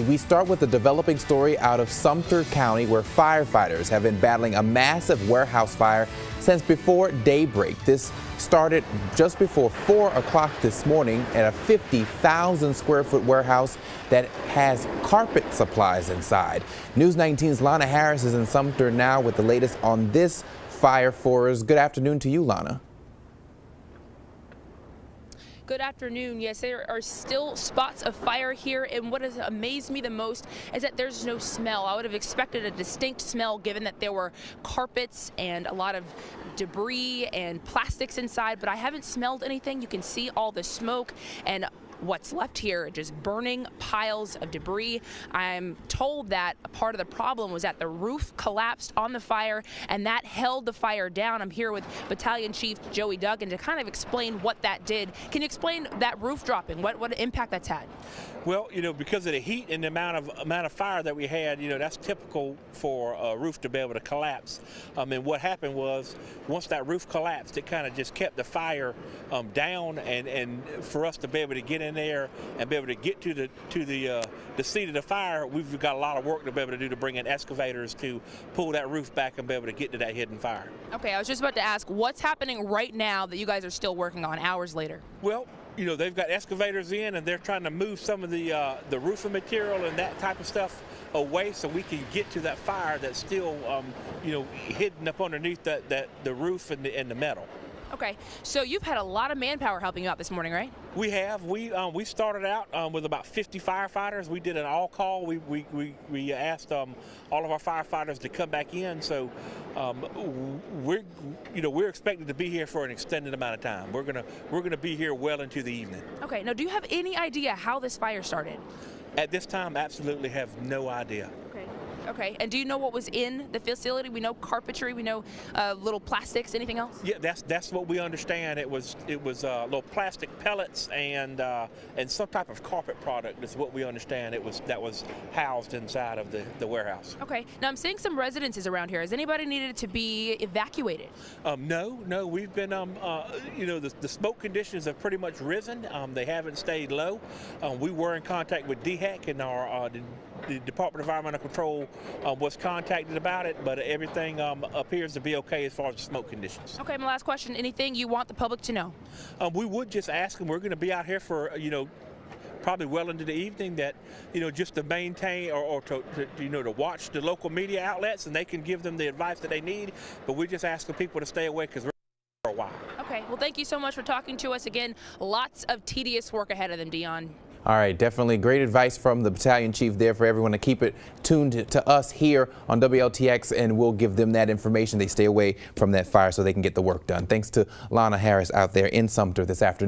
And we start with a developing story out of Sumter County, where firefighters have been battling a massive warehouse fire since before daybreak. This started just before 4 o'clock this morning at a 50,000 square foot warehouse that has carpet supplies inside. News 19's Lana Harris is in Sumter now with the latest on this fire for us. Good afternoon to you, Lana. Good afternoon. Yes, there are still spots of fire here, and what has amazed me the most is that there's no smell. I would have expected a distinct smell given that there were carpets and a lot of debris and plastics inside, but I haven't smelled anything. You can see all the smoke and what's left here, just burning piles of debris. I'm told that a part of the problem was that the roof collapsed on the fire, and that held the fire down. I'm here with Battalion Chief Joey Duggan to kind of explain what that did. Can you explain that roof dropping, what impact that's had? Well, because of the heat and the amount of fire that we had, that's typical for a roof to be able to collapse. And what happened was, once that roof collapsed, it kind of just kept the fire down, and for us to be able to get in there and be able to get to the seat of the fire, we've got a lot of work to be able to do to bring in excavators to pull that roof back and be able to get to that hidden fire. Okay, I was just about to ask, what's happening right now that you guys are still working on hours later? Well, they've got excavators in, and they're trying to move some of the roofing material and that type of stuff away so we can get to that fire that's still, hidden up underneath the roof and the metal. Okay, so you've had a lot of manpower helping you out this morning, right? We have. We started out with about 50 firefighters. We did an all call. We asked all of our firefighters to come back in. So we're expected to be here for an extended amount of time. We're gonna be here well into the evening. Okay. Now, do you have any idea how this fire started? At this time, absolutely have no idea. Okay, and do you know what was in the facility? We know carpentry, we know little plastics, anything else? Yeah, that's what we understand. It was little plastic pellets and some type of carpet product is what we understand. That was housed inside of the warehouse. Okay, now I'm seeing some residences around here. Has anybody needed to be evacuated? No, we've been, the smoke conditions have pretty much risen. They haven't stayed low. We were in contact with DHEC, and the Department of Environmental Control was contacted about it, but everything appears to be okay as far as the smoke conditions. Okay, my last question, anything you want the public to know? We would just ask them, we're going to be out here for, probably well into the evening, that, just to maintain or to watch the local media outlets, and they can give them the advice that they need, but we're just asking people to stay away because we're for a while. Okay, well, thank you so much for talking to us again. Lots of tedious work ahead of them, Dion. All right, definitely great advice from the battalion chief there for everyone to keep it tuned to us here on WLTX, and we'll give them that information. They stay away from that fire so they can get the work done. Thanks to Lana Harris out there in Sumter this afternoon.